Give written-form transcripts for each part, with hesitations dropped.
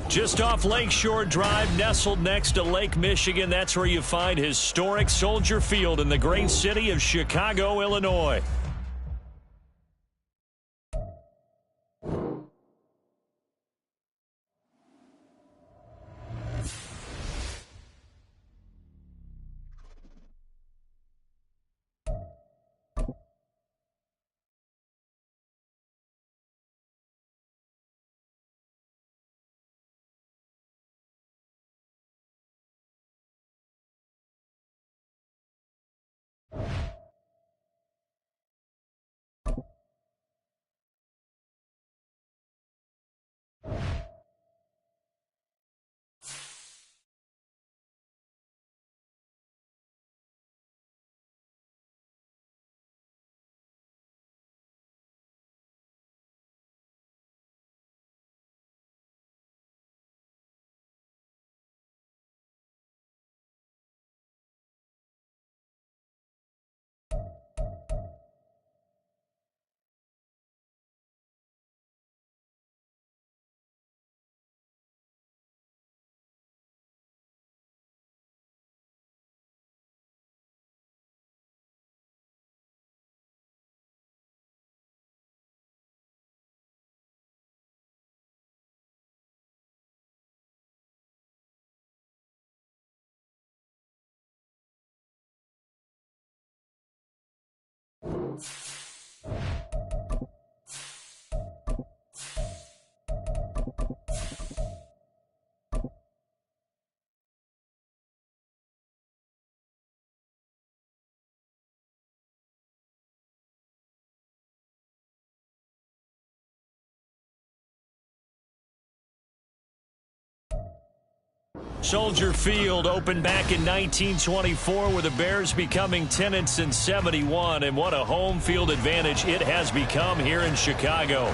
Just off Lakeshore Drive, nestled next to Lake Michigan. That's where you find historic Soldier Field in the great city of Chicago, Illinois. Soldier Field opened back in 1924 with the Bears becoming tenants in 71, and what a home field advantage it has become here in Chicago.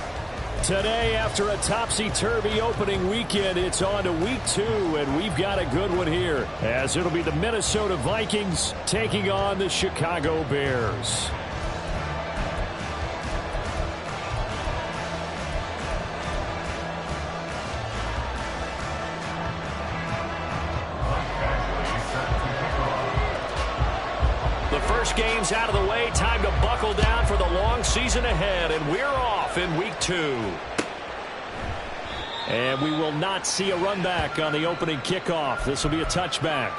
Today, after a topsy-turvy opening weekend, it's on to week 2, and we've got a good one here, as it'll be the Minnesota Vikings taking on the Chicago Bears. First game's out of the way. Time to buckle down for the long season ahead, and we're off in week 2. And we will not see a run back on the opening kickoff. This will be a touchback.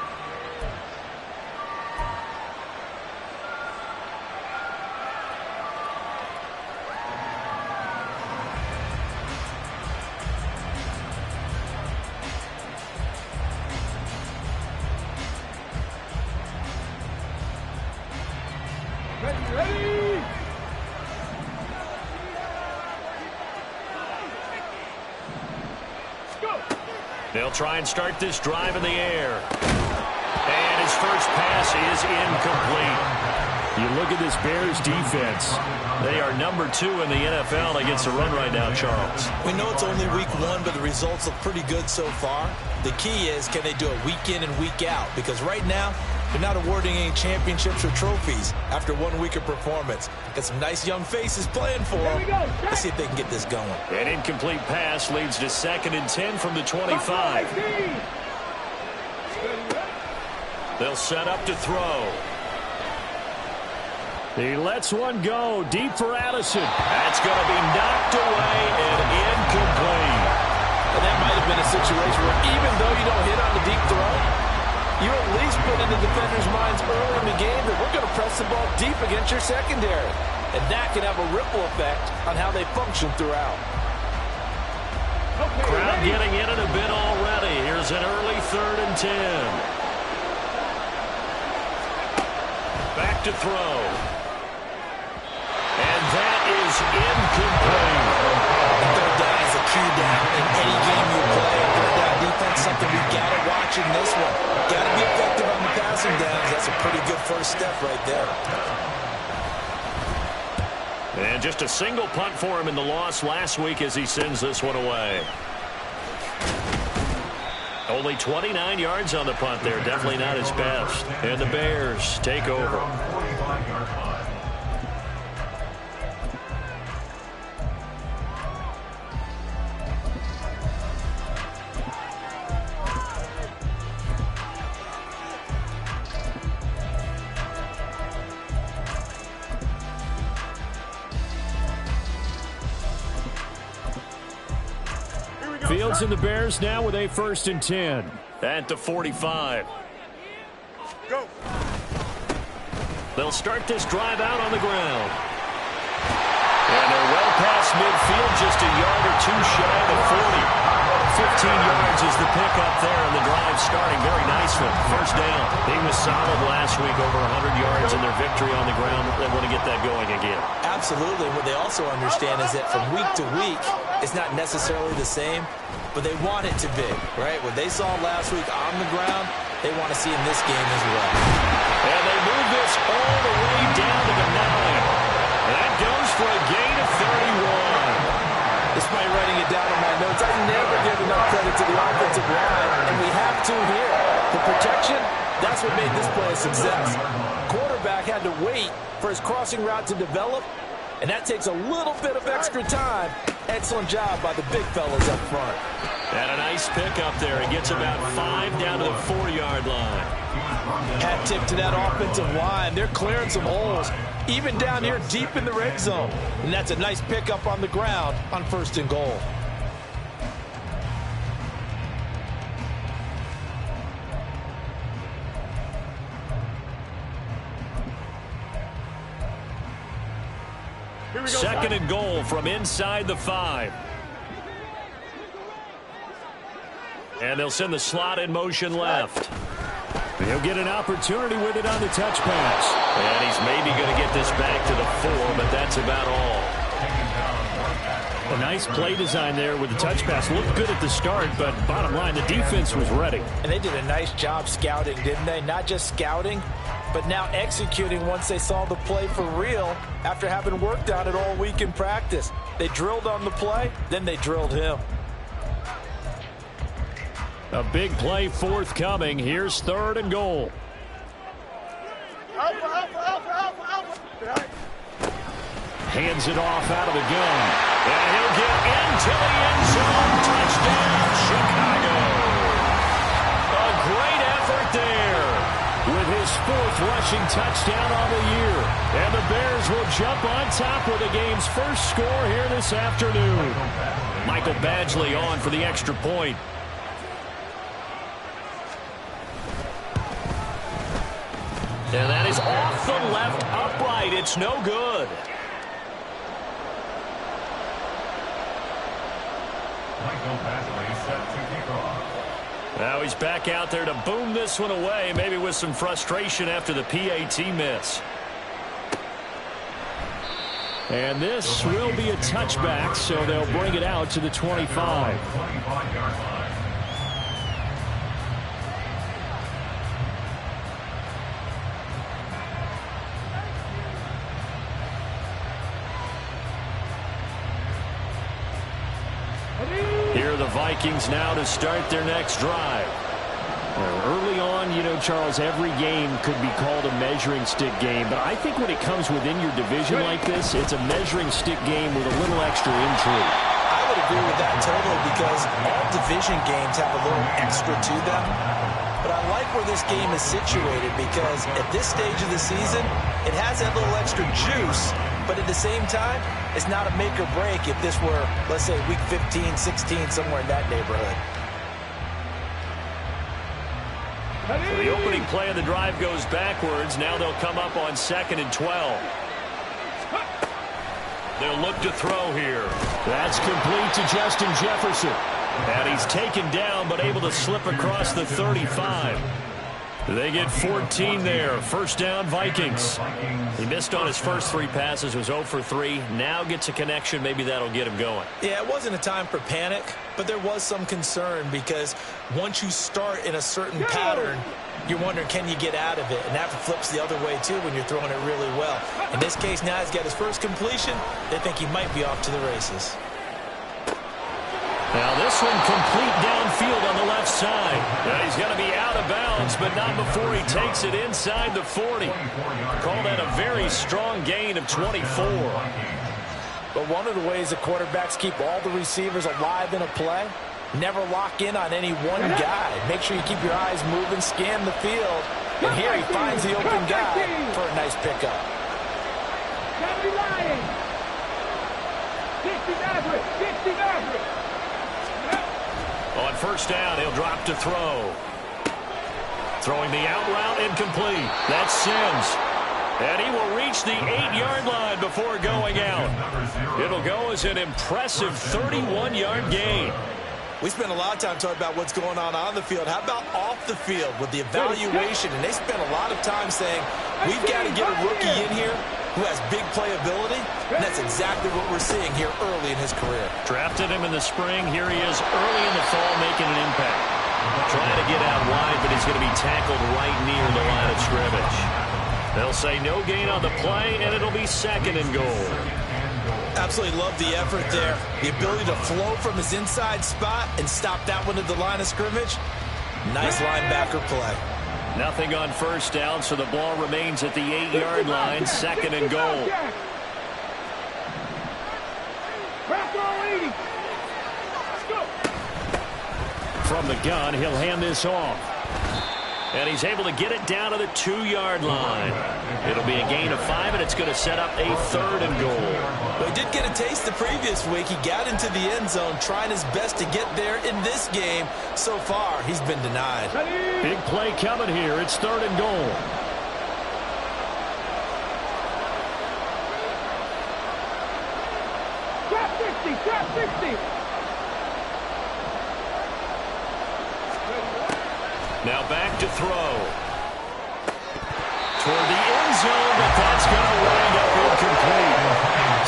They'll try and start this drive in the air. And his first pass is incomplete. You look at this Bears defense. They are number 2 in the NFL against the run right now, Charles. We know it's only week 1, but the results look pretty good so far. The key is, can they do it week in and week out? Because right now, they're not awarding any championships or trophies after 1 week of performance. Got some nice young faces playing for them. Let's see if they can get this going. An incomplete pass leads to 2nd and 10 from the 25. They'll set up to throw. He lets one go deep for Addison. That's going to be knocked away and incomplete. And that might have been a situation where even though you don't hit on the deep throw, you at least put in the defenders' minds early in the game that we're going to press the ball deep against your secondary. And that can have a ripple effect on how they function throughout. Okay, crowd getting in it a bit already. Here's an early 3rd and 10. Back to throw. And that is incomplete. Third down is a key down in any game you play. Third down defense, something we got to watch in this one. Got to be effective on the passing downs. That's a pretty good first step right there. And just a single punt for him in the loss last week as he sends this one away. Only 29 yards on the punt there. Definitely not his best. And the Bears take over. Fields and the Bears now with a 1st and 10 at the 45. Go. They'll start this drive out on the ground. And they're well past midfield, just a yard or two shy of the 40. 15 yards is the pickup there, and the drive starting very nicely. First down. He was solid last week, over 100 yards in their victory on the ground. They want to get that going again. Absolutely. What they also understand is that from week to week, it's not necessarily the same, but they want it to be, right? What they saw last week on the ground, they want to see in this game as well. And they move this all the way down to the 9. That goes for a gain of 31. Despite writing it down in my notes, I never give enough credit to the offensive line, and we have to here. The protection, that's what made this play a success. Quarterback had to wait for his crossing route to develop, and that takes a little bit of extra time. Excellent job by the big fellas up front. And a nice pickup there. It gets about 5 down to the 4-yard line. Hat tip to that offensive line. They're clearing some holes, even down here deep in the red zone. And that's a nice pickup on the ground on 1st and goal. Second and goal from inside the 5. And they'll send the slot in motion left. He'll get an opportunity with it on the touch pass. And he's maybe going to get this back to the 4, but that's about all. A nice play design there with the touch pass. Looked good at the start, but bottom line, the defense was ready. And they did a nice job scouting, didn't they? Not just scouting, but now executing once they saw the play for real after having worked on it all week in practice. They drilled on the play, then they drilled him. A big play forthcoming. Here's 3rd and goal. Hands it off out of the gun. And he'll get into the end zone. Touchdown, Chicago. A great effort there with his 4th rushing touchdown on the year. And the Bears will jump on top with the game's first score here this afternoon. Michael Badgley on for the extra point. And that is off the left upright. It's no good. Now he's back out there to boom this one away, maybe with some frustration after the PAT miss. And this will be a touchback, so they'll bring it out to the 25. Here are the Vikings now to start their next drive. Early on, you know, Charles, every game could be called a measuring stick game, but I think when it comes within your division like this, it's a measuring stick game with a little extra intrigue. I would agree with that totally, because all division games have a little extra to them. But I like where this game is situated, because at this stage of the season, it has that little extra juice, but at the same time, it's not a make or break if this were, let's say, week 15, 16, somewhere in that neighborhood. So the opening play of the drive goes backwards. Now they'll come up on 2nd and 12. They'll look to throw here. That's complete to Justin Jefferson. And he's taken down, but able to slip across the 35. They get 14 there. First down, Vikings. He missed on his first 3 passes, was 0 for 3. Now gets a connection. Maybe that'll get him going. Yeah, it wasn't a time for panic, but there was some concern, because once you start in a certain pattern, you're wondering, can you get out of it? And that flips the other way, too, when you're throwing it really well. In this case, now he's got his first completion. They think he might be off to the races. Now this one complete downfield on the left side. Now he's going to be out of bounds, but not before he takes it inside the 40. Call that a very strong gain of 24. But one of the ways that quarterbacks keep all the receivers alive in a play, never lock in on any one guy. Make sure you keep your eyes moving, scan the field. And here he finds the open guy for a nice pickup. On first down, he'll drop to throw. Throwing the out route, incomplete. That's Sims. And he will reach the 8-yard line before going out. It'll go as an impressive 31-yard gain. We spent a lot of time talking about what's going on the field. How about off the field with the evaluation? And they spent a lot of time saying, we've got to get a rookie in here who has big playability. And that's exactly what we're seeing here early in his career. Drafted him in the spring. Here he is early in the fall making an impact. Trying to get out wide, but he's going to be tackled right near the line of scrimmage. They'll say no gain on the play, and it'll be second and goal. Absolutely love the effort there. The ability to flow from his inside spot and stop that one at the line of scrimmage. Nice linebacker play. Nothing on first down, so the ball remains at the 8-yard line, second and goal. From the gun, he'll hand this off. And he's able to get it down to the 2-yard line. It'll be a gain of 5, and it's going to set up a third and goal. Well, he did get a taste the previous week. He got into the end zone, trying his best to get there in this game. So far, he's been denied. Big play coming here. It's third and goal. Trap 60. Now back to throw. Toward the end zone, but that's going to wind up incomplete.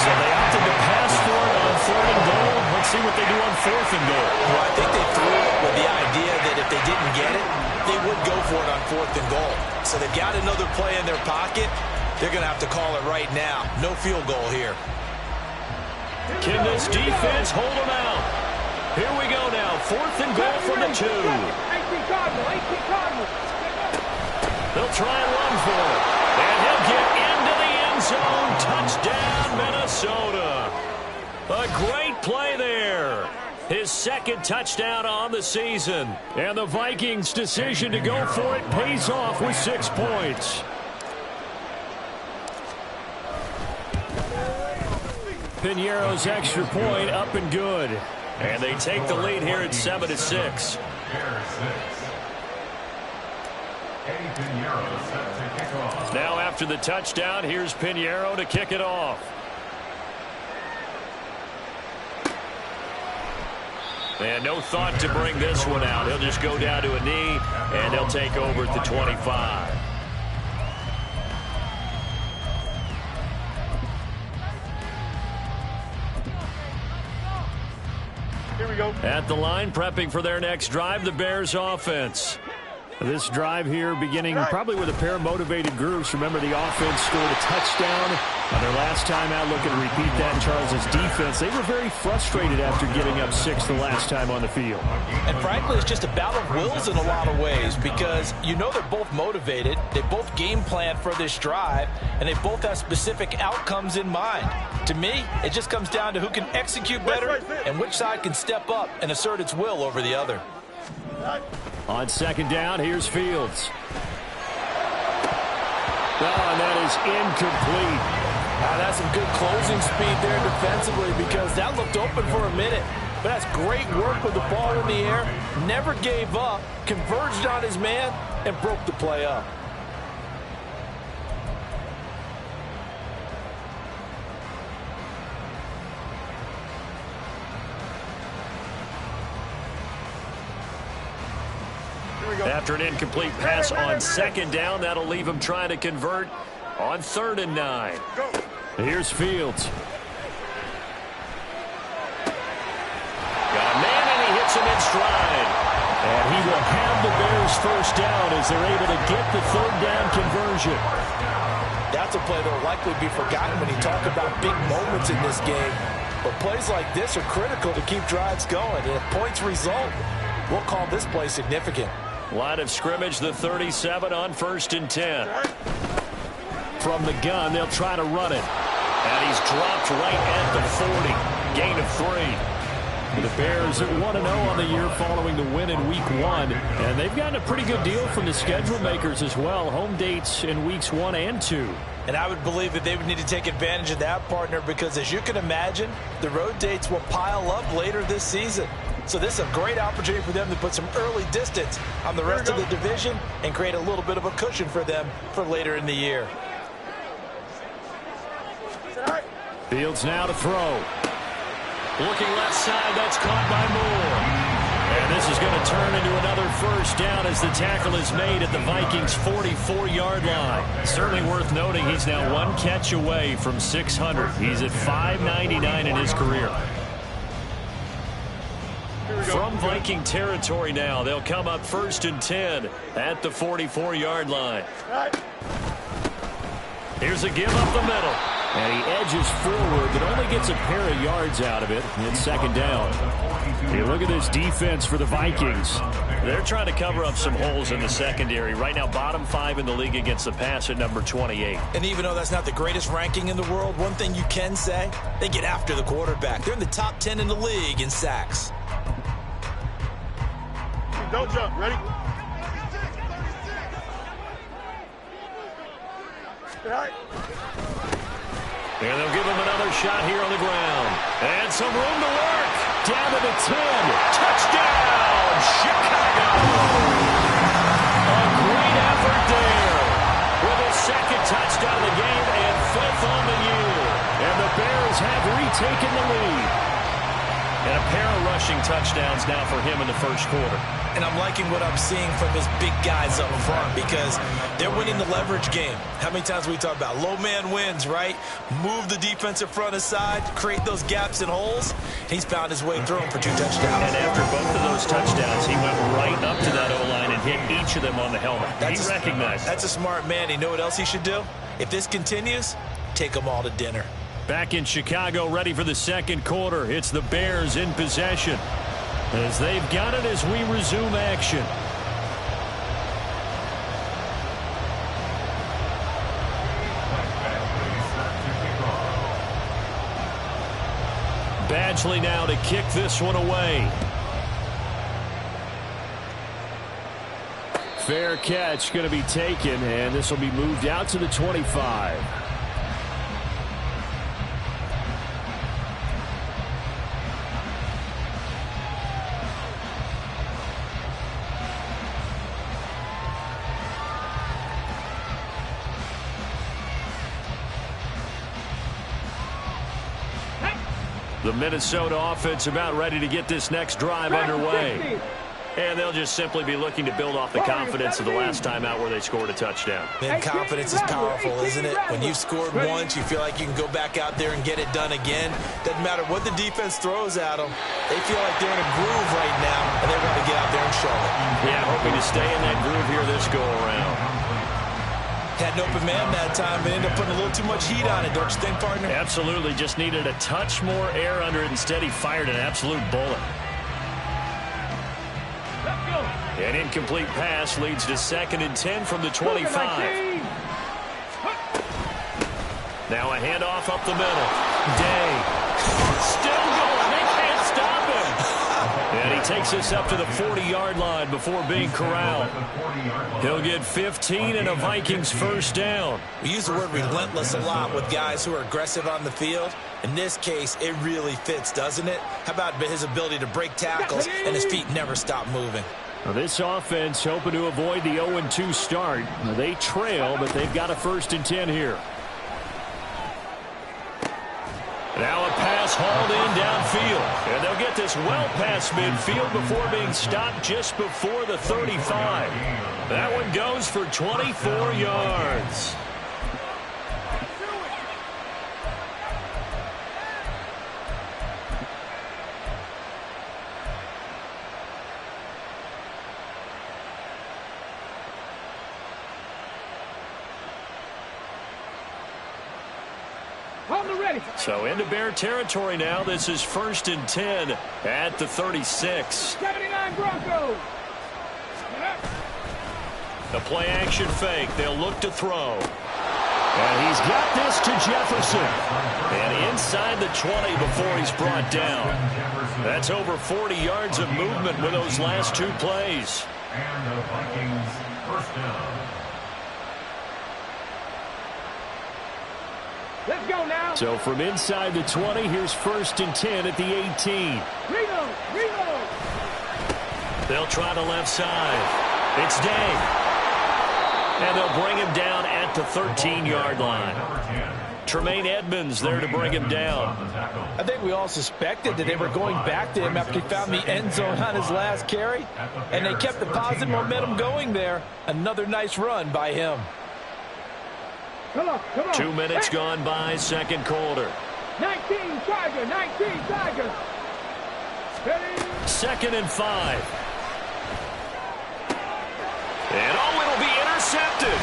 So they opted to pass for it on third and goal. Let's see what they do on fourth and goal. Well, I think they threw it with the idea that if they didn't get it, they would go for it on fourth and goal. So they've got another play in their pocket. They're going to have to call it right now. No field goal here. Can this defense hold them out? Here we go now. Fourth and goal from the 2. They'll try and run for it. And he'll get into the end zone. Touchdown, Minnesota. A great play there. His second touchdown on the season. And the Vikings' decision to go for it pays off with 6 points. Piñeiro's extra point up and good. And they take the lead here at 7-6. Now after the touchdown, here's Piñeiro to kick it off. And no thought to bring this one out. He'll just go down to a knee, and they'll take over at the 25. Here we go. At the line, prepping for their next drive, the Bears offense. This drive here beginning probably with a pair of motivated groups. Remember, the offense scored a touchdown on their last time out. Looking to repeat that in Charles' defense. They were very frustrated after giving up 6 the last time on the field. And frankly, it's just a battle of wills in a lot of ways because you know they're both motivated. They both game plan for this drive, and they both have specific outcomes in mind. To me, it just comes down to who can execute better and which side can step up and assert its will over the other. On second down, here's Fields. And that is incomplete. That's some good closing speed there defensively because that looked open for a minute. But that's great work with the ball in the air. Never gave up, converged on his man, and broke the play up. After an incomplete pass on second down, that'll leave him trying to convert on 3rd and 9. Here's Fields. Got a man, and he hits him in stride. And he will have the Bears first down as they're able to get the 3rd down conversion. That's a play that will likely be forgotten when you talk about big moments in this game. But plays like this are critical to keep drives going. And if points result, we'll call this play significant. Line of scrimmage, the 37 on 1st and 10. From the gun, they'll try to run it. And he's dropped right at the 40. Gain of 3. The Bears at 1-0 on the year following the win in Week 1. And they've gotten a pretty good deal from the schedule makers as well. Home dates in Weeks 1 and 2. And I would believe that they would need to take advantage of that, partner, because as you can imagine, the road dates will pile up later this season. So this is a great opportunity for them to put some early distance on the rest of the division and create a little bit of a cushion for them for later in the year. Fields now to throw. Looking left side, that's caught by Moore. And this is going to turn into another first down as the tackle is made at the Vikings' 44-yard line. Certainly worth noting he's now one catch away from 600. He's at 599 in his career. From Viking territory now, they'll come up 1st and 10 at the 44-yard line. Here's a give up the middle. And he edges forward, but only gets a pair of yards out of it. It's 2nd down. Hey, look at this defense for the Vikings. They're trying to cover up some holes in the secondary. Right now, bottom 5 in the league against the pass at number 28. And even though that's not the greatest ranking in the world, one thing you can say, they get after the quarterback. They're in the top 10 in the league in sacks. Don't jump. Ready? All right. And they'll give him another shot here on the ground. And some room to work. Down to the 10. Touchdown, Chicago. A great effort there. With his 2nd touchdown of the game and 5th on the year. And the Bears have retaken the lead. And a pair of rushing touchdowns now for him in the 1st quarter. And I'm liking what I'm seeing from his big guys up front because they're winning the leverage game. How many times we talk about low man wins, right? Move the defensive front aside, create those gaps and holes. He's found his way through them for 2 touchdowns. And after both of those touchdowns, he went right up to that O-line and hit each of them on the helmet. He recognized. That's a smart man. You know what else he should do? If this continues, take them all to dinner. Back in Chicago, ready for the 2nd quarter. It's the Bears in possession as they've got it as we resume action. Badgley now to kick this one away. Fair catch going to be taken, and this will be moved out to the 25. The Minnesota offense about ready to get this next drive underway. And they'll just simply be looking to build off the confidence of the last time out where they scored a touchdown. Man, confidence is powerful, isn't it? When you've scored once, you feel like you can go back out there and get it done again. Doesn't matter what the defense throws at them. They feel like they're in a groove right now, and they want to get out there and show it. Yeah, hoping to stay in that groove here this go-around. Had an open man that time, but ended up putting a little too much heat on it, don't you think, partner? Absolutely. Just needed a touch more air under it. Instead, he fired an absolute bullet. An incomplete pass leads to 2nd and 10 from the 25. Now a handoff up the middle. Day. Still going. They can't stop him. And he takes us up to the 40-yard line before being corralled. He'll get 15 and a Vikings 1st down. We use the word relentless a lot with guys who are aggressive on the field. In this case, it really fits, doesn't it? How about his ability to break tackles and his feet never stop moving? Now this offense hoping to avoid the 0-2 start. They trail, but they've got a 1st and 10 here. Now a pass hauled in downfield. And they'll get this well past midfield before being stopped just before the 35. That one goes for 24 yards. So into Bear territory now. This is 1st and 10 at the 36. 79 Broncos. The play action fake. They'll look to throw. And he's got this to Jefferson. And inside the 20 before he's brought down. That's over 40 yards of movement with those last 2 plays. And the Vikings 1st down. Let's go now. So from inside the 20, here's 1st and 10 at the 18. They'll try the left side. It's Day. And they'll bring him down at the 13-yard line. Tremaine Edmonds there to bring him down. I think we all suspected that they were going back to him after he found the end zone on his last carry. And they kept the positive momentum going there. Another nice run by him. Come on. 2 minutes gone by, second quarter. 19 Tigers. Ready? 2nd and 5. And it'll be intercepted.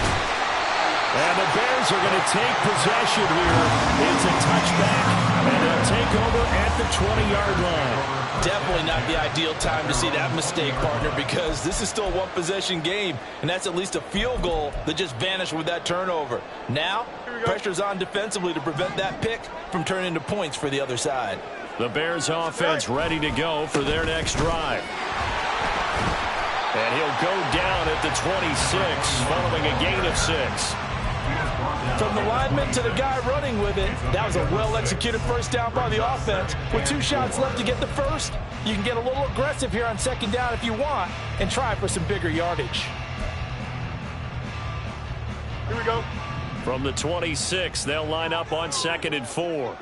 And the Bears are going to take possession here. It's a touchback, and they'll take over at the 20-yard line. Definitely not the ideal time to see that mistake, partner, because this is still a one-possession game, and that's at least a field goal that just vanished with that turnover. Now, pressure's on defensively to prevent that pick from turning into points for the other side. The Bears offense ready to go for their next drive. And he'll go down at the 26 following a gain of 6. From the lineman to the guy running with it, that was a well-executed first down by the offense. With 2 shots left to get the first, you can get a little aggressive here on 2nd down if you want and try for some bigger yardage. Here we go. From the 26, they'll line up on 2nd and 4.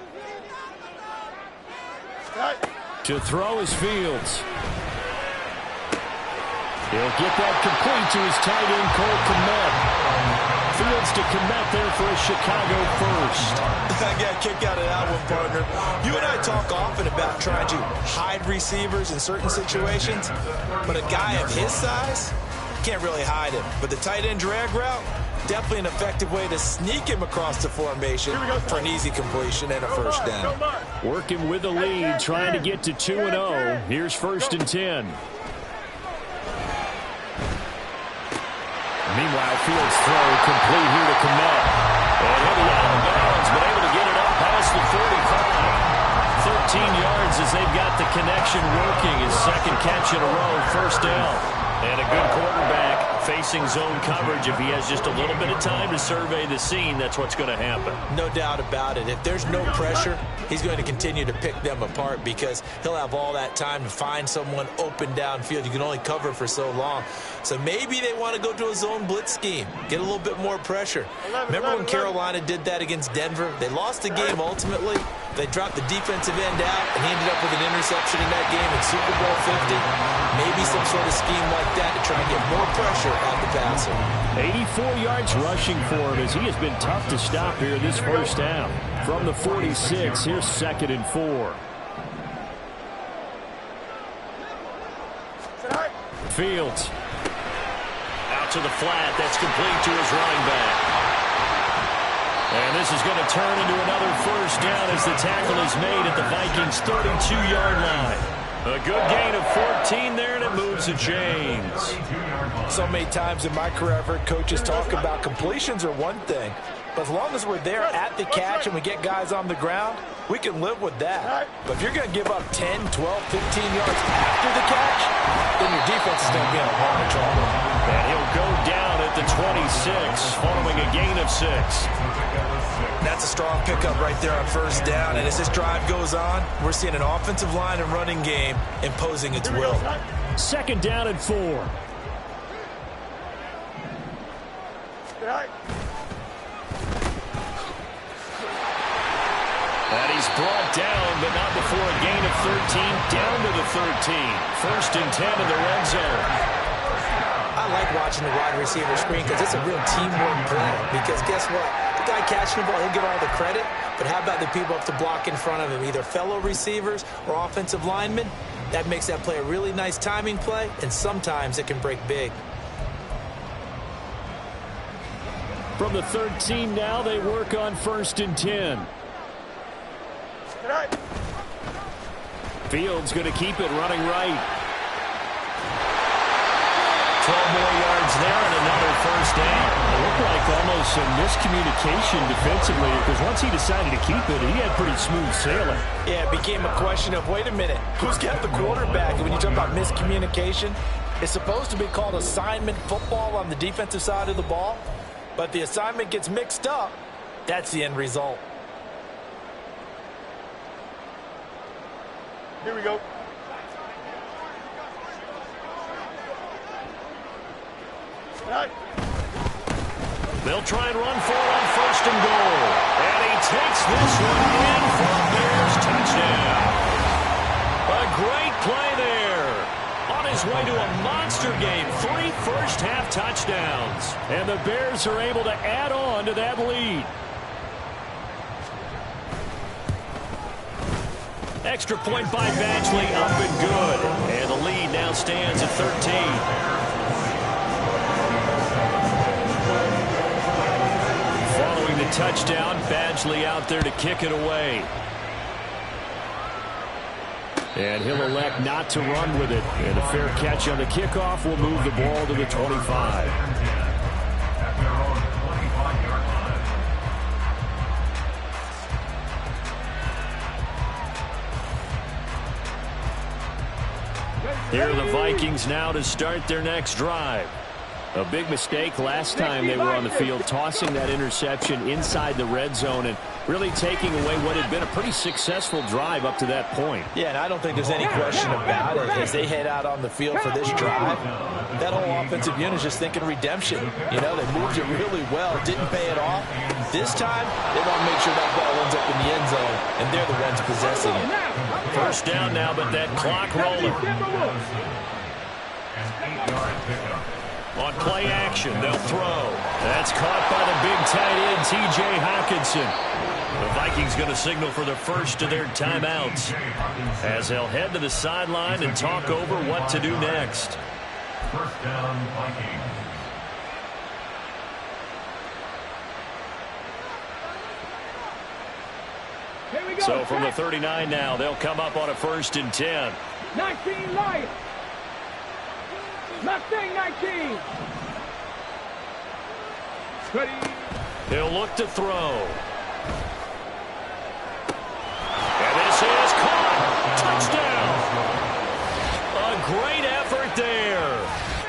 To throw is Fields. He'll get that complete to his tight end, Cole Kmet. Fields to Kmet there for a Chicago first. I got a kick out of that one, partner. You and I talk often about trying to hide receivers in certain situations, but a guy of his size can't really hide him. But the tight end drag route, definitely an effective way to sneak him across the formation for an easy completion and a first down. Working with the lead, trying to get to 2-0. Here's 1st and 10. Meanwhile, Fields throw complete here to Kmet. And he'll be out of bounds, but able to get it up past the 45. 13 yards as they've got the connection working. His 2nd catch in a row, first down. And a good quarterback facing zone coverage. If he has just a little bit of time to survey the scene, that's what's going to happen. No doubt about it. If there's no pressure, he's going to continue to pick them apart because he'll have all that time to find someone open downfield. You can only cover for so long. So maybe they want to go to a zone blitz scheme, get a little bit more pressure. Remember when Carolina did that against Denver? They lost the game ultimately. They dropped the defensive end out, and he ended up with an interception in that game in Super Bowl 50. Maybe some sort of scheme like that to try and get more pressure on the passer. 84 yards rushing for him as he has been tough to stop here this first down. From the 46, here's 2nd and 4. Fields. Out to the flat. That's complete to his running back. And this is going to turn into another first down as the tackle is made at the Vikings' 32-yard line. A good gain of 14 there, and it moves the chains. So many times in my career, I've heard coaches talk about completions are one thing. But as long as we're there at the catch and we get guys on the ground, we can live with that. But if you're going to give up 10, 12, 15 yards after the catch, then your defense is going to be in a lot of trouble. And he'll go down at the 26, following a gain of 6. That's a strong pickup right there on first down. And as this drive goes on, we're seeing an offensive line and running game imposing its will. 2nd down and 4. And he's brought down, but not before a gain of 13, down to the 13. 1st and 10 in the red zone. I like watching the wide receiver screen because it's a real teamwork play. Because guess what? The guy catching the ball, he'll get all the credit. But how about the people up to block in front of him, either fellow receivers or offensive linemen? That makes that play a really nice timing play, and sometimes it can break big. From the 13 now, they work on 1st and 10. Fields going to keep it running right. 12 more yards there and another first down. It looked like almost some miscommunication defensively because once he decided to keep it, he had pretty smooth sailing. Yeah, it became a question of, wait a minute, who's got the quarterback? And when you talk about miscommunication, it's supposed to be called assignment football on the defensive side of the ball. But the assignment gets mixed up. That's the end result. Here we go. They'll try and run for it on first and goal. And he takes this one in for a Bears touchdown. A great play there. On his way to a monster game. 3 first-half touchdowns. And the Bears are able to add on to that lead. Extra point by Badgley, up and good. And the lead now stands at 13. Following the touchdown, Badgley out there to kick it away. And he'll elect not to run with it. And a fair catch on the kickoff will move the ball to the 25. Here are the Vikings now to start their next drive. A big mistake last time they were on the field, tossing that interception inside the red zone and really taking away what had been a pretty successful drive up to that point. Yeah, and I don't think there's any question about it. As they head out on the field for this drive, that whole offensive unit is just thinking redemption. You know, they moved it really well, didn't pay it off. This time, they want to make sure that ball ends up in the end zone, and they're the ones possessing it. First down now, but that clock rolling. On play action, they'll throw. That's caught by the big tight end, T.J. Hockenson. The Vikings going to signal for the first of their timeouts as they'll head to the sideline and talk over what to do next. First down, Vikings. So from the 39 now, they'll come up on a 1st and 10. 19 Lions. Mustang 19. Ready. He'll look to throw. And this is caught. Touchdown. A great effort there.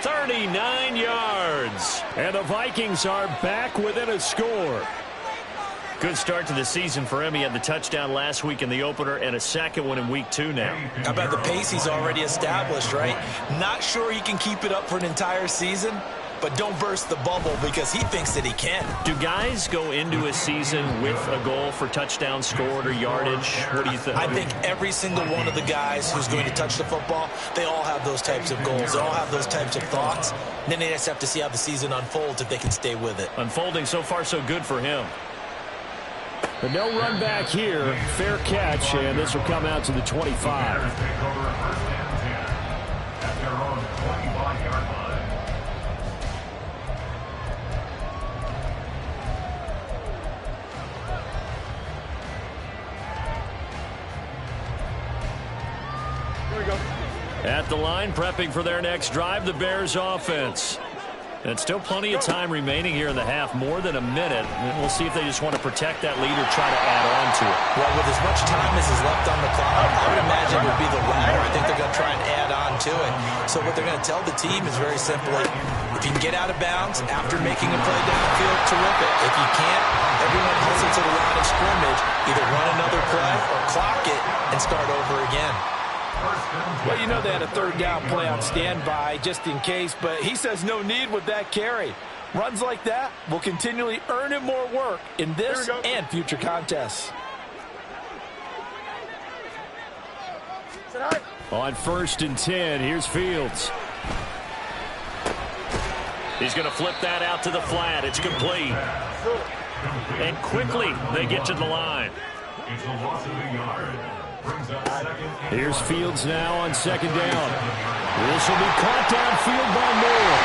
39 yards. And the Vikings are back within a score. Good start to the season for him. He had the touchdown last week in the opener and a second one in week 2 now. How about the pace he's already established, right? Not sure he can keep it up for an entire season, but don't burst the bubble because he thinks that he can. Do guys go into a season with a goal for touchdown scored or yardage? What do you think? I think every single one of the guys who's going to touch the football, they all have those types of goals. They all have those types of thoughts. And then they just have to see how the season unfolds if they can stay with it. Unfolding so far so good for him. But no run back here. Fair catch, and this will come out to the 25. Here we go. At the line, prepping for their next drive, the Bears offense. And still plenty of time remaining here in the half, more than a minute. And we'll see if they just want to protect that lead or try to add on to it. Well, with as much time as is left on the clock, I would imagine it would be the latter. I think they're going to try and add on to it. So what they're going to tell the team is very simply, if you can get out of bounds after making a play downfield, terrific. If you can't, everyone hustle to the line of scrimmage, either run another play or clock it and start over again. Well, you know they had a 3rd down play on standby just in case, but he says no need with that carry. Runs like that will continually earn him more work in this and future contests. On 1st and 10, here's Fields. He's going to flip that out to the flat. It's complete. And quickly they get to the line. It's a loss of a yard. Here's Fields now on 2nd down. This will be caught downfield by Moore.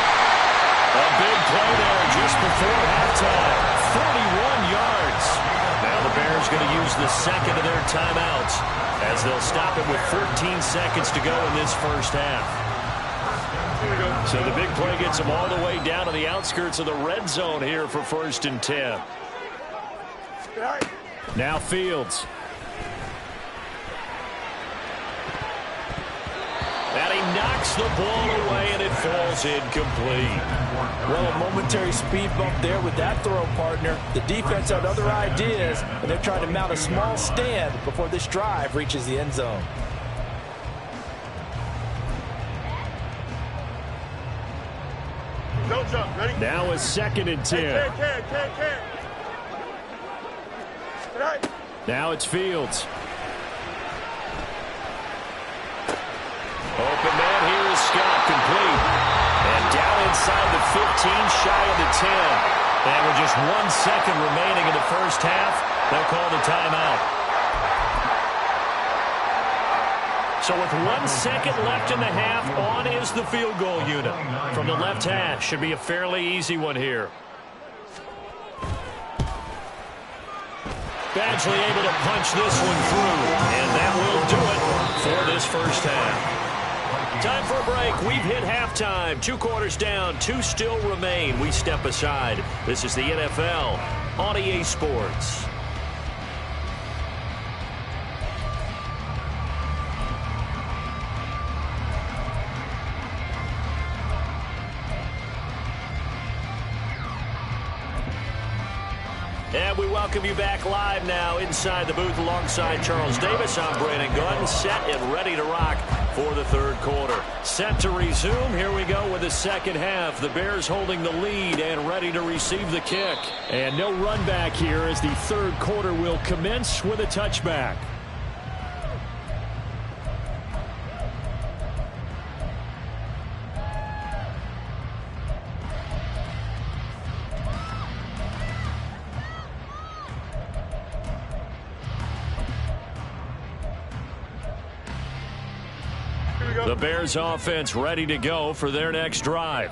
A big play there just before halftime. 41 yards. Now the Bears going to use the second of their timeouts as they'll stop it with 14 seconds to go in this first half. So the big play gets them all the way down to the outskirts of the red zone here for 1st and 10. Now Fields. And he knocks the ball away, and it falls incomplete. Well, a momentary speed bump there with that throw, partner. The defense had other ideas, and they're trying to mount a small stand before this drive reaches the end zone. Don't jump. Ready? Now a 2nd and 10. Can. Tonight. Now it's Fields. Open man here is Scott, complete. And down inside the 15, shy of the 10. And with just 1 second remaining in the first half, they'll call the timeout. So with 1 second left in the half, on is the field goal unit. From the left hash, should be a fairly easy one here. Badgley able to punch this one through. And that will do it for this first half. Time for a break. We've hit halftime. 2 quarters down. 2 still remain. We step aside. This is the NFL on EA Sports. And we welcome you back live now inside the booth alongside Charles Davis. I'm Brandon Gunn, set and ready to rock for the third quarter. Set to resume. Here we go with the second half. The Bears holding the lead and ready to receive the kick. And no run back here as the third quarter will commence with a touchback. The Bears offense ready to go for their next drive.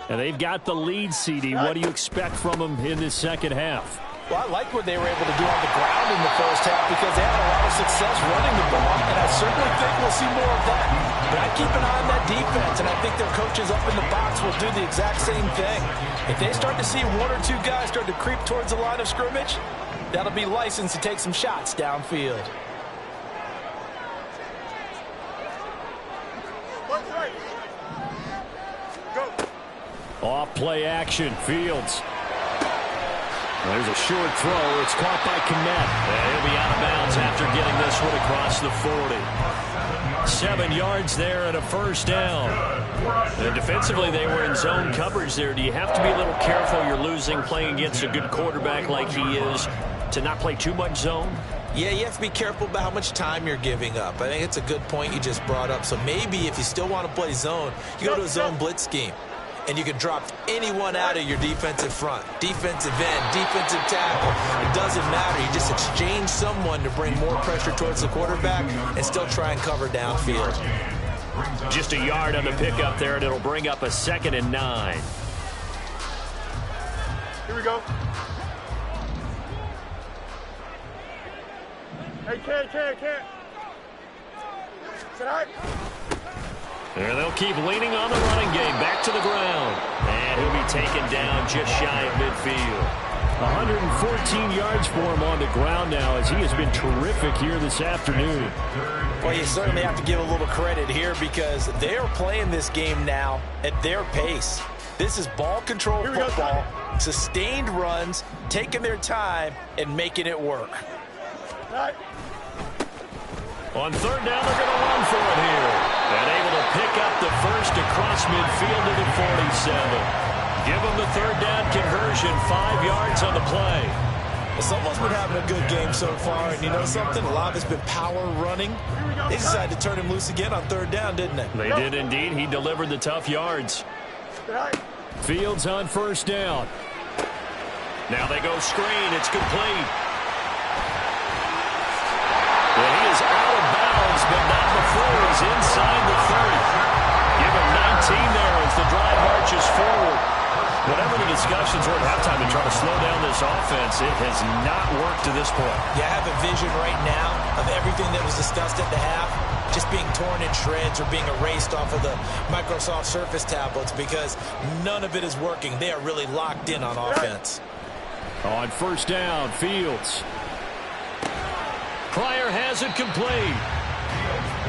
And they've got the lead, CD. What do you expect from them in this second half? Well, I like what they were able to do on the ground in the first half because they had a lot of success running the ball, and I certainly think we'll see more of that. But I keep an eye on that defense, and I think their coaches up in the box will do the exact same thing. If they start to see 1 or 2 guys start to creep towards the line of scrimmage, that'll be licensed to take some shots downfield. Off play action, Fields. There's a short throw. It's caught by Kmet. And he'll be out of bounds after getting this one across the 40. 7 yards there and a first down. And defensively, they were in zone coverage there. Do you have to be a little careful? You're losing playing against a good quarterback like he is to not play too much zone? Yeah, you have to be careful about how much time you're giving up. I think it's a good point you just brought up. So maybe if you still want to play zone, you go to a zone blitz scheme. And you can drop anyone out of your defensive front, defensive end, defensive tackle. It doesn't matter. You just exchange someone to bring more pressure towards the quarterback and still try and cover downfield. Just a yard on the pickup there, and it'll bring up a 2nd and 9. Here we go. Hey, can't. Tonight. And they'll keep leaning on the running game. Back to the ground. And he'll be taken down just shy of midfield. 114 yards for him on the ground now as he has been terrific here this afternoon. Well, you certainly have to give a little credit here because they are playing this game now at their pace. This is ball control football, sustained runs, taking their time, and making it work. On third down, they're going to run for it here. And able to pick up the first across midfield to the 47. Give them the third down conversion, 5 yards on the play. Well, someone's been having a good game so far, and you know something? A lot of it's been power running. They decided to turn him loose again on third down, didn't they? They did indeed. He delivered the tough yards. Fields on first down. Now they go screen. It's complete. Well, he is out of bounds, but not before he's inside the 30. Give him 19 there as the drive marches forward. Whatever the discussions were at halftime to try to slow down this offense, it has not worked to this point. Yeah, I have a vision right now of everything that was discussed at the half just being torn in shreds or being erased off of the Microsoft Surface tablets because none of it is working. They are really locked in on offense. On first down, Fields. Pryor has it complete.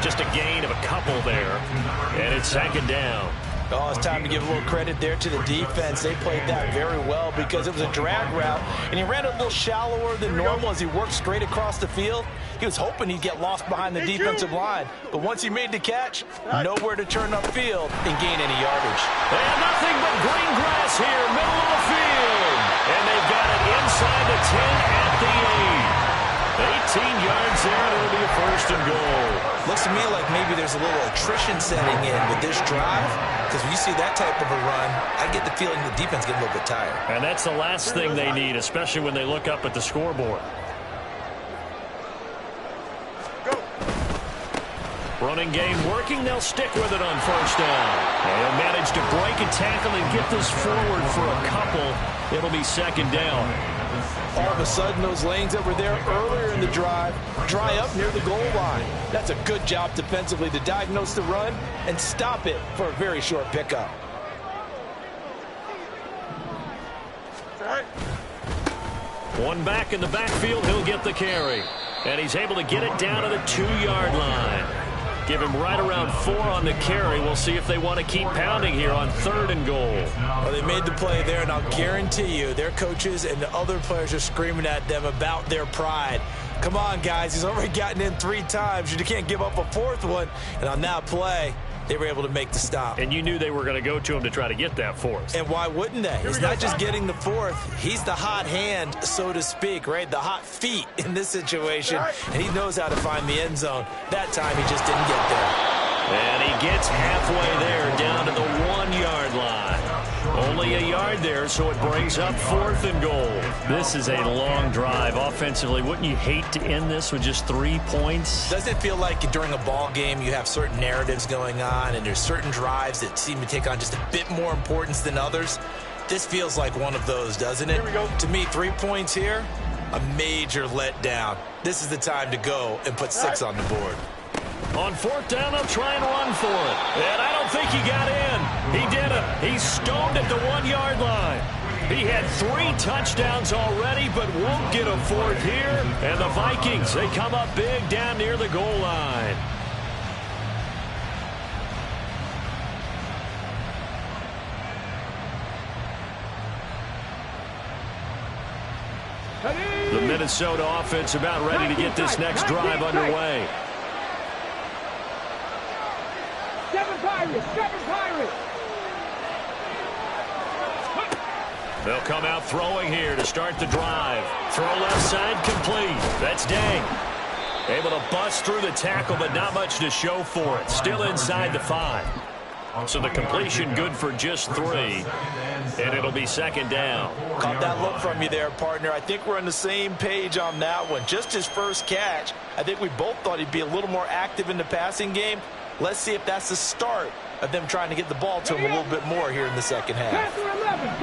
Just a gain of a couple there. And it's second down. Oh, it's time to give a little credit there to the defense. They played that very well because it was a drag route, and he ran a little shallower than normal as he worked straight across the field. He was hoping he'd get lost behind the defensive line, but once he made the catch, nowhere to turn upfield and gain any yardage. And nothing but green grass here, middle of the field. And they've got it inside the 10 at the 8. 18 yards there, and it'll be a first and goal. Looks to me like maybe there's a little attrition setting in with this drive, because when you see that type of a run, I get the feeling the defense getting a little bit tired. And that's the last thing they need, especially when they look up at the scoreboard. Running game working. They'll stick with it on first down. They'll manage to break a tackle and get this forward for a couple. It'll be second down. All of a sudden, those lanes that were there earlier in the drive dry up near the goal line. That's a good job defensively to diagnose the run and stop it for a very short pickup. One back in the backfield. He'll get the carry. And he's able to get it down to the 2-yard line. Give him right around 4 on the carry. We'll see if they want to keep pounding here on 3rd and goal. Well, they made the play there, and I'll guarantee you their coaches and the other players are screaming at them about their pride. Come on, guys. He's already gotten in 3 times. You can't give up a 4th one. And on that play, they were able to make the stop. And you knew they were going to go to him to try to get that 4th. And why wouldn't they? He's not just getting the 4th. He's the hot hand, so to speak, right? The hot feet in this situation. And he knows how to find the end zone. That time he just didn't get there. And he gets halfway there down to the 1-yard line. Only a yard there, so it brings up 4th and goal. This is a long drive offensively. Wouldn't you hate to end this with just 3 points? Doesn't it feel like during a ball game you have certain narratives going on and there's certain drives that seem to take on just a bit more importance than others? This feels like one of those, doesn't it? Here we go. To me, 3 points here, a major letdown. This is the time to go and put 6 on the board. On 4th down, they'll try and run for it. And I don't think he got in. He didn't. He's stoned at the 1-yard line. He had 3 touchdowns already, but won't get a 4th here. And the Vikings, they come up big down near the goal line. The Minnesota offense about ready to get this next drive underway. 7 Pirates, 7 Pirates. They'll come out throwing here to start the drive. Throw left side complete. That's Dang. Able to bust through the tackle, but not much to show for it. Still inside the 5. So the completion good for just 3. And it'll be second down. Caught that look from you there, partner. I think we're on the same page on that one. Just his first catch. I think we both thought he'd be a little more active in the passing game. Let's see if that's the start of them trying to get the ball to him a little bit more here in the second half.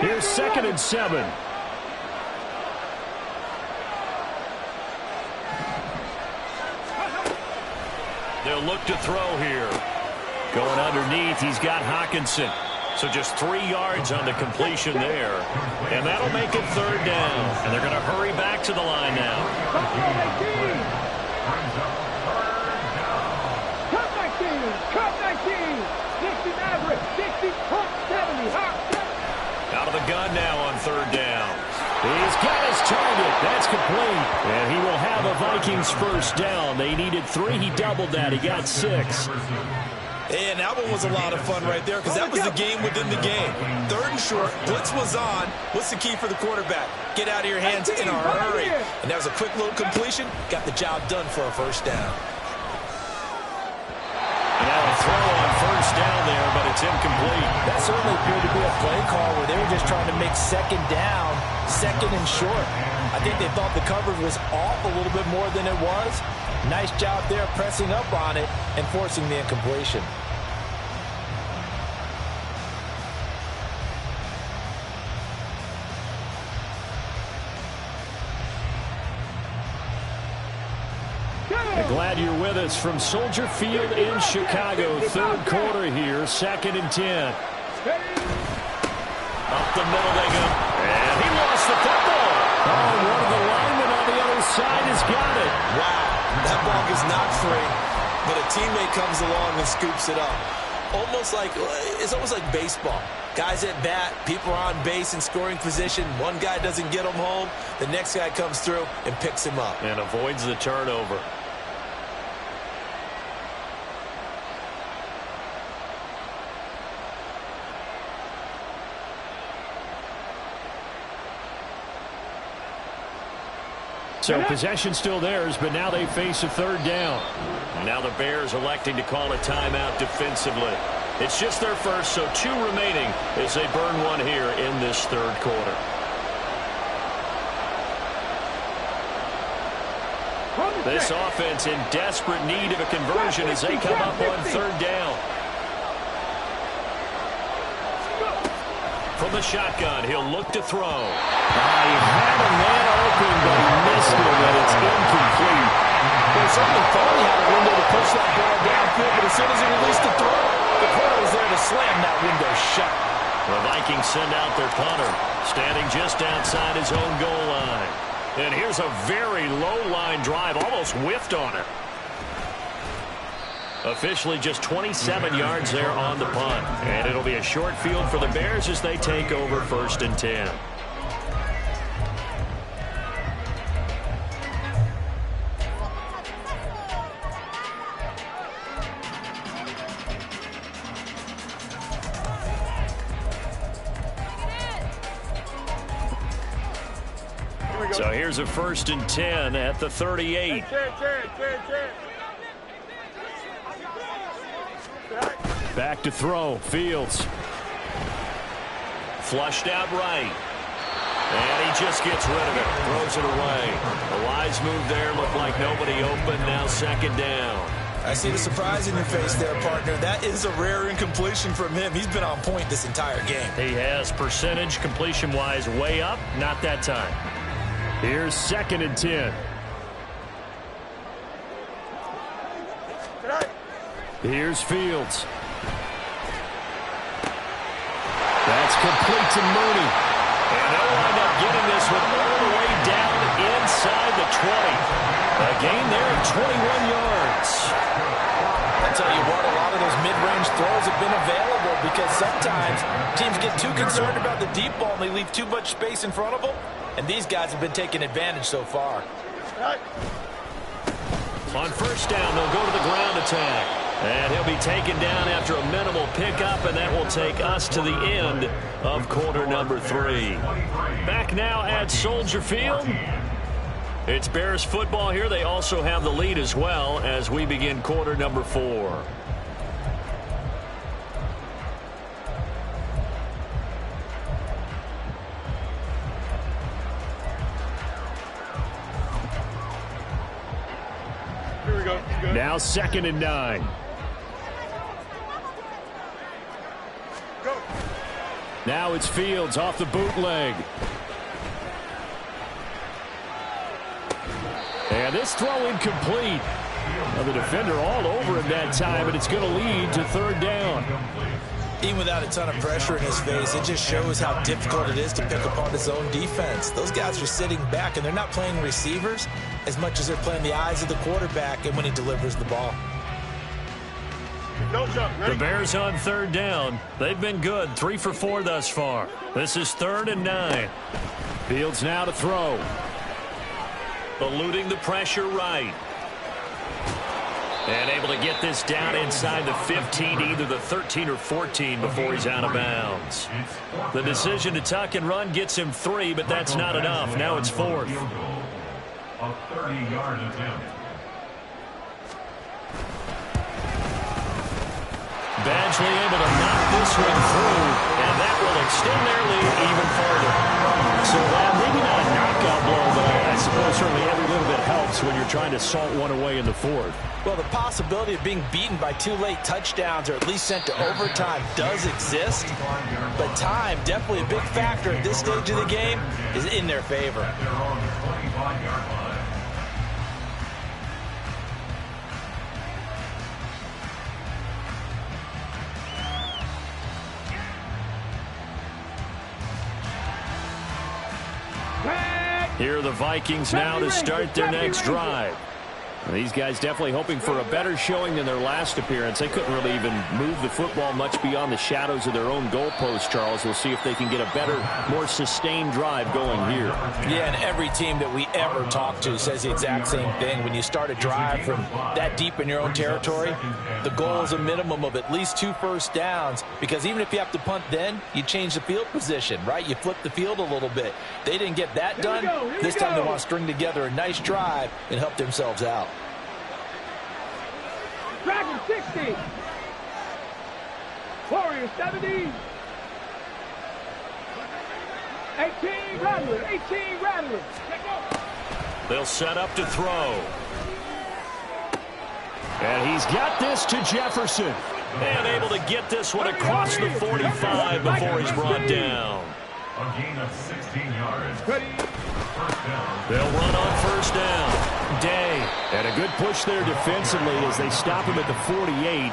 Here's 2nd and 7. They'll look to throw here. Going underneath, he's got Hawkinson. So just 3 yards on the completion there. And that'll make it 3rd down. And they're going to hurry back to the line now. Out of the gun now on 3rd down. He's got his target. That's complete. And he will have a Vikings first down. They needed 3. He doubled that. He got 6. And that one was a lot of fun right there because that was the game within the game. 3rd and short. Blitz was on. What's the key for the quarterback? Get out of your hands in a hurry. And that was a quick little completion. Got the job done for a first down. And now a throw on first down there, but it's incomplete. That certainly appeared to be a play call where they were just trying to make second down, 2nd and short. I think they thought the coverage was off a little bit more than it was. Nice job there pressing up on it and forcing the incompletion. Glad you're with us from Soldier Field in Chicago. 3rd quarter here, 2nd and 10. Up the middle they go. And he lost the football. Oh, one of the linemen on the other side has got it. Wow, that ball is not free, but a teammate comes along and scoops it up. It's almost like baseball. Guys at bat, people are on base in scoring position. One guy doesn't get him home. The next guy comes through and picks him up. And avoids the turnover. So possession still theirs, but now they face a third down. Now the Bears electing to call a timeout defensively. It's just their first, so 2 remaining as they burn one here in this third quarter. This offense in desperate need of a conversion as they come up on third down. From the shotgun, he'll look to throw. He had a man open, but he missed it, and it's incomplete. Well, certainly thought he had a window to push that ball downfield, but as soon as he released the throw, the corner was there to slam that window shut. The Vikings send out their punter, standing just outside his own goal line. And here's a very low-line drive, almost whiffed on it. Officially just 27 yards there on the punt. And it'll be a short field for the Bears as they take over 1st and 10. So here's a 1st and 10 at the 38. Back to throw. Fields. Flushed out right. And he just gets rid of it. Throws it away. A wise move there. Looked like nobody open. Now 2nd down. I see the surprise in your face there, partner. That is a rare incompletion from him. He's been on point this entire game. He has percentage completion-wise way up. Not that time. Here's 2nd and 10. Here's Fields. That's complete to Mooney. And they'll wind up getting this one all the way down inside the 20. A gain there of 21 yards. I tell you what, a lot of those mid-range throws have been available because sometimes teams get too concerned about the deep ball and they leave too much space in front of them. And these guys have been taking advantage so far. On 1st down, they'll go to the ground attack. And he'll be taken down after a minimal pickup, and that will take us to the end of quarter number 3. Back now at Soldier Field. It's Bears football here. They also have the lead as well as we begin quarter number 4. Here we go. Now 2nd and 9. Go. Now it's Fields off the bootleg. And this throw incomplete. Well, the defender all over him that time, and it's going to lead to 3rd down. Even without a ton of pressure in his face, it just shows how difficult it is to pick apart his own defense. Those guys are sitting back, and they're not playing receivers as much as they're playing the eyes of the quarterback and when he delivers the ball. No jump. Ready? The Bears on 3rd down. They've been good, 3 for 4 thus far. This is 3rd and 9. Fields now to throw. Eluding the pressure right. And able to get this down inside the 15, either the 13 or 14 before he's out of bounds. The decision to tuck and run gets him 3, but that's not enough. Now it's 4th. A 30-yard attempt. Badgley able to knock this one through, and that will extend their lead even further. So, maybe not a knockout blow, but I suppose certainly every little bit helps when you're trying to salt one away in the 4th. Well, the possibility of being beaten by 2 late touchdowns or at least sent to overtime does exist, but time, definitely a big factor at this stage of the game, is in their favor. They're on the 25-yard line. Here are the Vikings now to start their next drive. These guys definitely hoping for a better showing than their last appearance. They couldn't really even move the football much beyond the shadows of their own goalpost, Charles. We'll see if they can get a better, more sustained drive going here. Yeah, and every team that we ever talk to says the exact same thing. When you start a drive from that deep in your own territory, the goal is a minimum of at least 2 first downs, because even if you have to punt then, you change the field position, right? You flip the field a little bit. They didn't get that done. This time they want to string together a nice drive and help themselves out. Dragon 60. Warrior 70. 18 Rattler. 18 Rattler. They'll set up to throw. And he's got this to Jefferson. And able to get this one across the 45 before he's brought down. A gain of 16 yards. They'll run on first down. Day. And a good push there defensively as they stop him at the 48.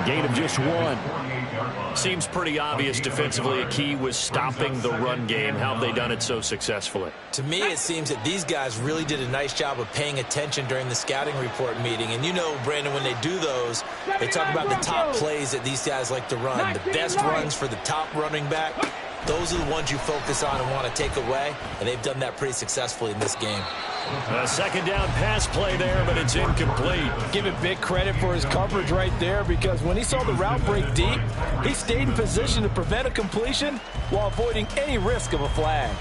Gain of just 1. Seems pretty obvious defensively a key was stopping the run game. How have they done it so successfully? To me, it seems that these guys really did a nice job of paying attention during the scouting report meeting. And you know, Brandon, when they do those, they talk about the top plays that these guys like to run. The best runs for the top running back. Those are the ones you focus on and want to take away, and they've done that pretty successfully in this game. A second down pass play there, but it's incomplete. Give him big credit for his coverage right there, because when he saw the route break deep, he stayed in position to prevent a completion while avoiding any risk of a flag.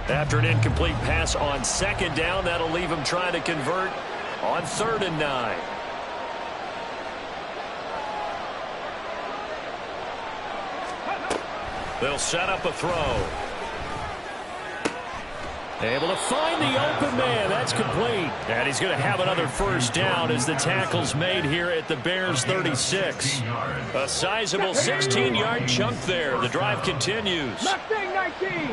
After an incomplete pass on second down, that'll leave him trying to convert on 3rd and 9. They'll set up a throw. Able to find the open man. That's complete. And he's going to have another first down as the tackle's made here at the Bears' 36. A sizable 16-yard chunk there. The drive continues. Mustang 19.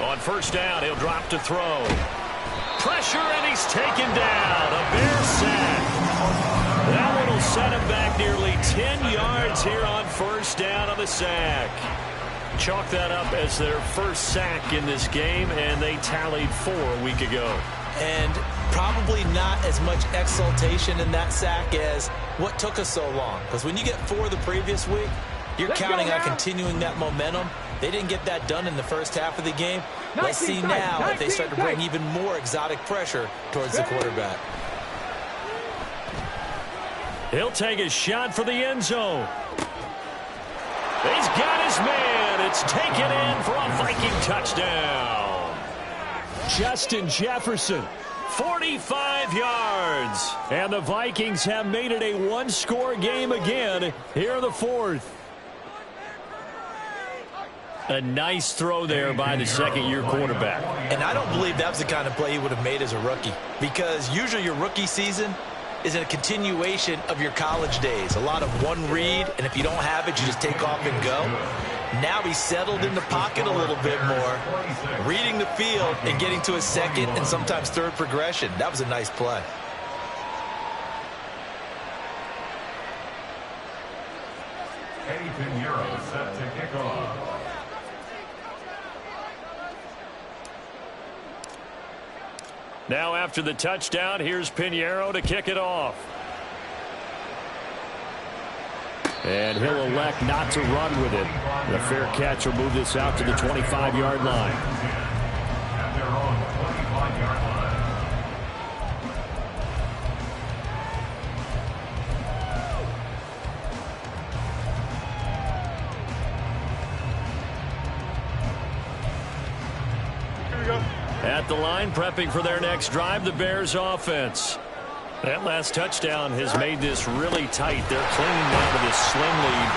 On first down, he'll drop to throw. Pressure, and he's taken down. A Bear sack. That one will set him back nearly 10 yards here on first down on the sack. Chalk that up as their first sack in this game, and they tallied 4 a week ago. And probably not as much exultation in that sack as what took us so long. Because when you get 4 the previous week, you're counting on continuing that momentum. They didn't get that done in the first half of the game. Let's see now if they start to bring even more exotic pressure towards the quarterback. He'll take a shot for the end zone. He's got his man. It's taken in for a Viking touchdown. Justin Jefferson, 45 yards. And the Vikings have made it a one-score game again here in the 4th. A nice throw there by the second-year quarterback. And I don't believe that was the kind of play he would have made as a rookie, because usually your rookie season is a continuation of your college days. A lot of one read, and if you don't have it, you just take off and go. Now he's settled in the pocket a little bit more, reading the field and getting to a second and sometimes third progression. That was a nice play. Euro set to kick off. Now after the touchdown, here's Pinheiro to kick it off. And he'll elect not to run with it. The fair catch will move this out to the 25-yard line. At their own 25-yard line. At the line, prepping for their next drive, the Bears offense. That last touchdown has made this really tight. They're clinging down to this slim lead.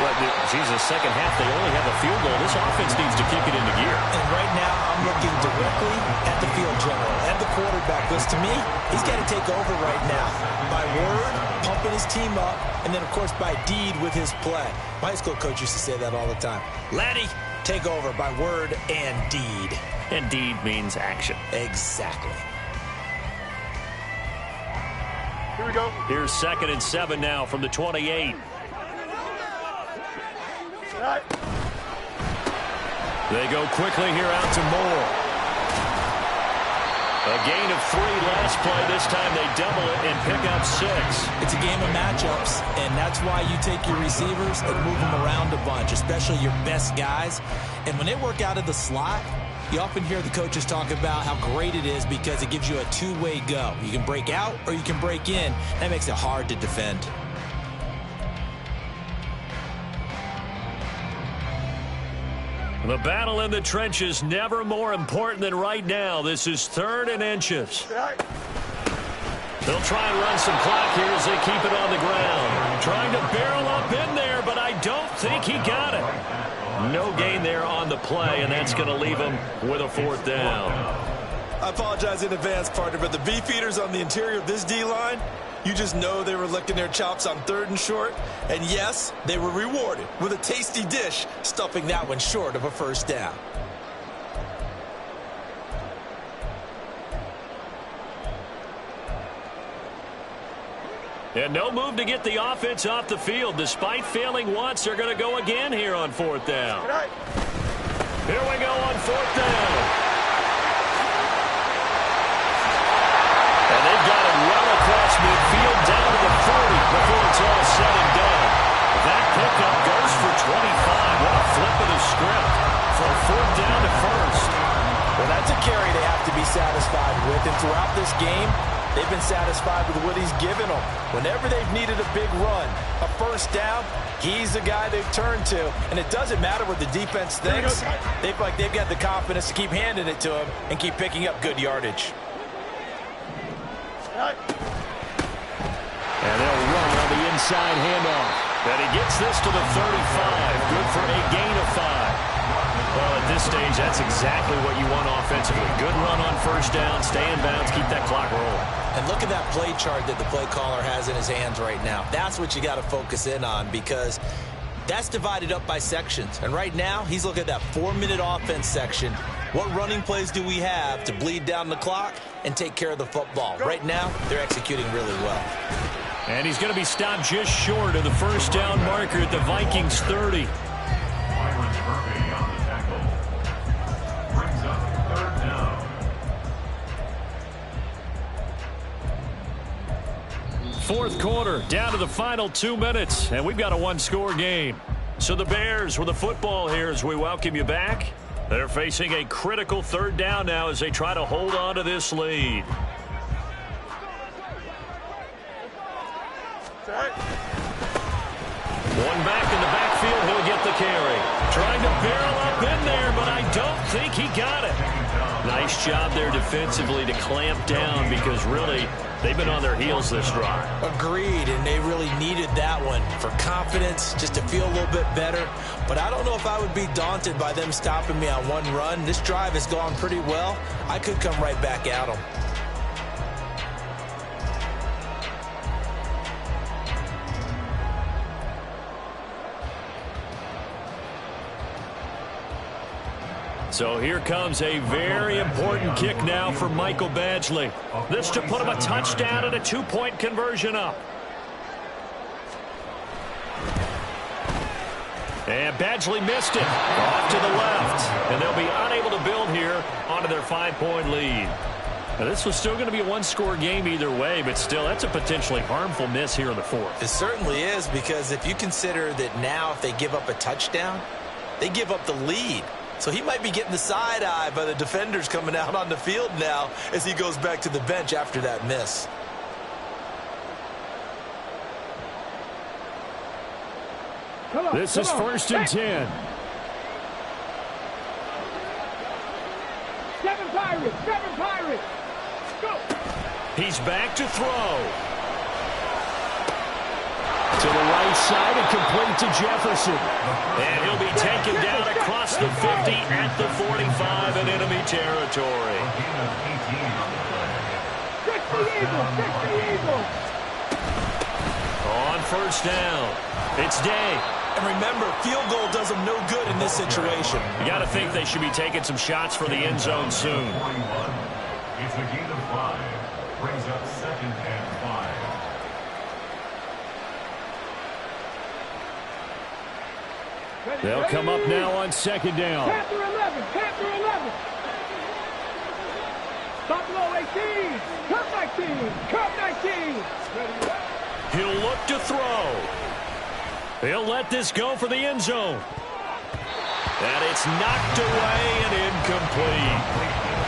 Jesus, second half, they only have a field goal. This offense needs to kick it into gear. And right now, I'm looking directly at the field general and the quarterback. Because to me, he's got to take over right now. By word, pumping his team up, and then, of course, by deed with his play. My high school coach used to say that all the time. Laddie, take over by word and deed. And deed means action. Exactly. Here we go. Here's 2nd and 7 now from the 28. All right. They go quickly here out to Moore. A gain of 3 last play. This time they double it and pick up 6. It's a game of matchups, and that's why you take your receivers and move them around a bunch, especially your best guys. And when they work out of the slot, you often hear the coaches talk about how great it is because it gives you a two-way go. You can break out or you can break in. That makes it hard to defend. The battle in the trenches never more important than right now. This is 3rd and inches. All right. They'll try and run some clock here as they keep it on the ground. Trying to barrel up in there, but I don't think he got it. No gain there on the play, and that's going to leave him with a 4th down. I apologize in advance, partner, but the beefeaters on the interior of this D-line, you just know they were licking their chops on 3rd and short. And yes, they were rewarded with a tasty dish, stuffing that one short of a 1st down. And no move to get the offense off the field. Despite failing once, they're going to go again here on 4th down. All right. Here we go on 4th down. And they've got it well across midfield down to the 40 before it's all said and done. That pickup goes for 25. What a flip of the script from 4th down to 1st. Well, that's a carry they have to be satisfied with. And throughout this game, they've been satisfied with what he's given them. Whenever they've needed a big run, a 1st down, he's the guy they've turned to. And it doesn't matter what the defense thinks. They feel like they've got the confidence to keep handing it to him and keep picking up good yardage. All right. And they'll run on the inside handoff. And he gets this to the 35. Good for a gain of 5. Well, at this stage, that's exactly what you want offensively. Good run on 1st down, stay in bounds, keep that clock rolling. And look at that play chart that the play caller has in his hands right now. That's what you got to focus in on because that's divided up by sections. And right now, he's looking at that 4-minute offense section. What running plays do we have to bleed down the clock and take care of the football? Right now, they're executing really well. And he's going to be stopped just short of the 1st down marker at the Vikings 30. Byron Murphy on the tackle. Brings up 3rd down. Fourth quarter, down to the final 2 minutes, and we've got a 1-score game. So the Bears with the football here as we welcome you back. They're facing a critical 3rd down now as they try to hold on to this lead. All right. One back in the backfield, he'll get the carry. Trying to barrel up in there, but I don't think he got it. Nice job there defensively to clamp down because really they've been on their heels this drive. Agreed, and they really needed that one for confidence, just to feel a little bit better. But I don't know if I would be daunted by them stopping me on one run. This drive has gone pretty well. I could come right back at them. So here comes a very important kick now for Michael Badgley. This to put him a touchdown and a 2-point conversion up. And Badgley missed it. Off to the left. And they'll be unable to build here onto their 5-point lead. Now, this was still going to be a 1-score game either way, but still, that's a potentially harmful miss here in the 4th. It certainly is, because if you consider that now if they give up a touchdown, they give up the lead. So he might be getting the side eye by the defenders coming out on the field now as he goes back to the bench after that miss. This is 1st and 10. 7 Pirates, 7 Pirates. Go. He's back to throw. To the right side and complete to Jefferson. And he'll be taken down across the 50 at the 45 in enemy territory. Fix the Eagles, fix the Eagles. On 1st down, it's Day. And remember, field goal does them no good in this situation. You got to think they should be taking some shots for the end zone soon. 41. It's a gain of 5. Brings up 2nd and 5. They'll come up now on second down. Panther 11, Panther 11. Buffalo 18, Cup 19, Cup 19. He'll look to throw. He'll let this go for the end zone. And it's knocked away and incomplete.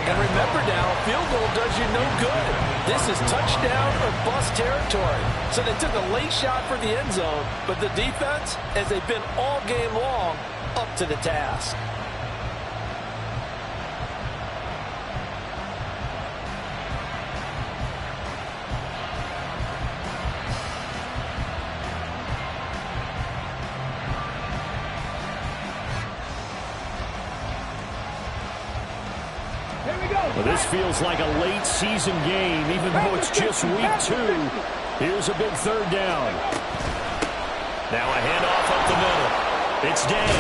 And remember now, a field goal does you no good. This is touchdown or bust territory. So they took a late shot for the end zone, but the defense, as they've been all game long, up to the task. Well, this feels like a late season game, even though it's just week 2. Here's a big third down. Now a handoff up the middle. It's Day.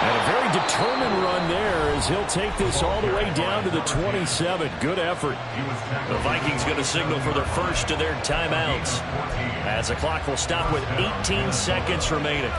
And a very determined run there as he'll take this all the way down to the 27. Good effort. The Vikings going to signal for the first of their timeouts, as the clock will stop with 18 seconds remaining.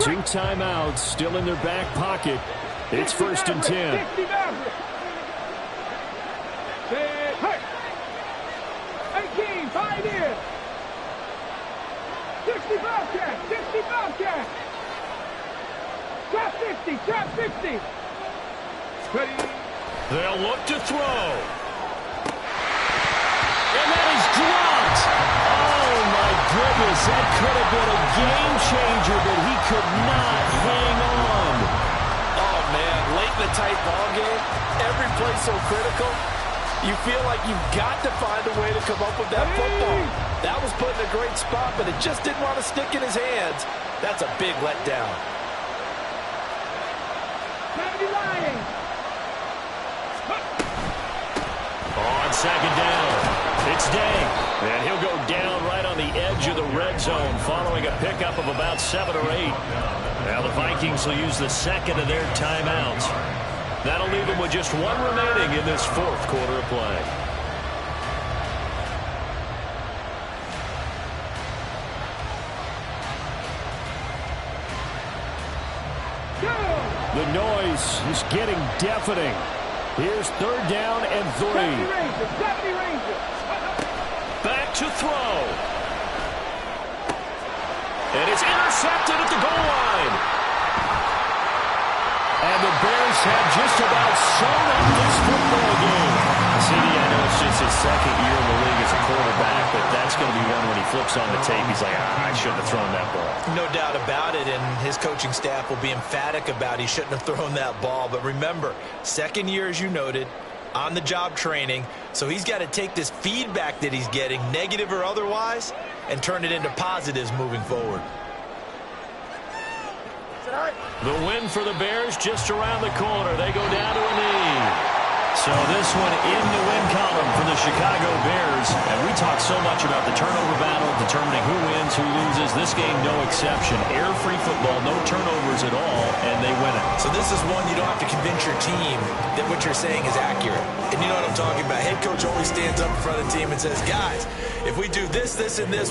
Two timeouts still in their back pocket. It's 1st and 10. 60 Pioneers. 60 Bobcats, 60 Bobcats. Trap 50, trap 50. Ready. They'll look to throw. And that is dropped. Oh, my goodness. That could have been a game changer, but he could not hang on. Oh, man, late in the tight ball game, every play so critical, you feel like you've got to find a way to come up with that football. That was put in a great spot, but it just didn't want to stick in his hands. That's a big letdown. 70 Lions. On second down, it's Day. And he'll go down right on the edge of the red zone following a pickup of about 7 or 8. Now the Vikings will use the second of their timeouts. That'll leave them with just 1 remaining in this 4th quarter of play. The noise is getting deafening. Here's 3rd down and 3. 70 Rangers. Back to throw. And it's intercepted at the goal line. And the Bears have just about sewn up this football game. CD, I know it's just his 2nd year in the league as a quarterback, but that's going to be one when he flips on the tape. He's like, I shouldn't have thrown that ball. No doubt about it, and his coaching staff will be emphatic about he shouldn't have thrown that ball. But remember, 2nd year, as you noted, on-the-job training, so he's got to take this feedback that he's getting, negative or otherwise, and turn it into positives moving forward. The win for the Bears just around the corner. They go down to a knee. So this one in the win column for the Chicago Bears. And we talk so much about the turnover battle, determining who wins, who loses. This game, no exception. Air-free football, no turnovers at all, and they win it. So this is one you don't have to convince your team that what you're saying is accurate. And you know what I'm talking about. Head coach always stands up in front of the team and says, guys, if we do this, this, and this,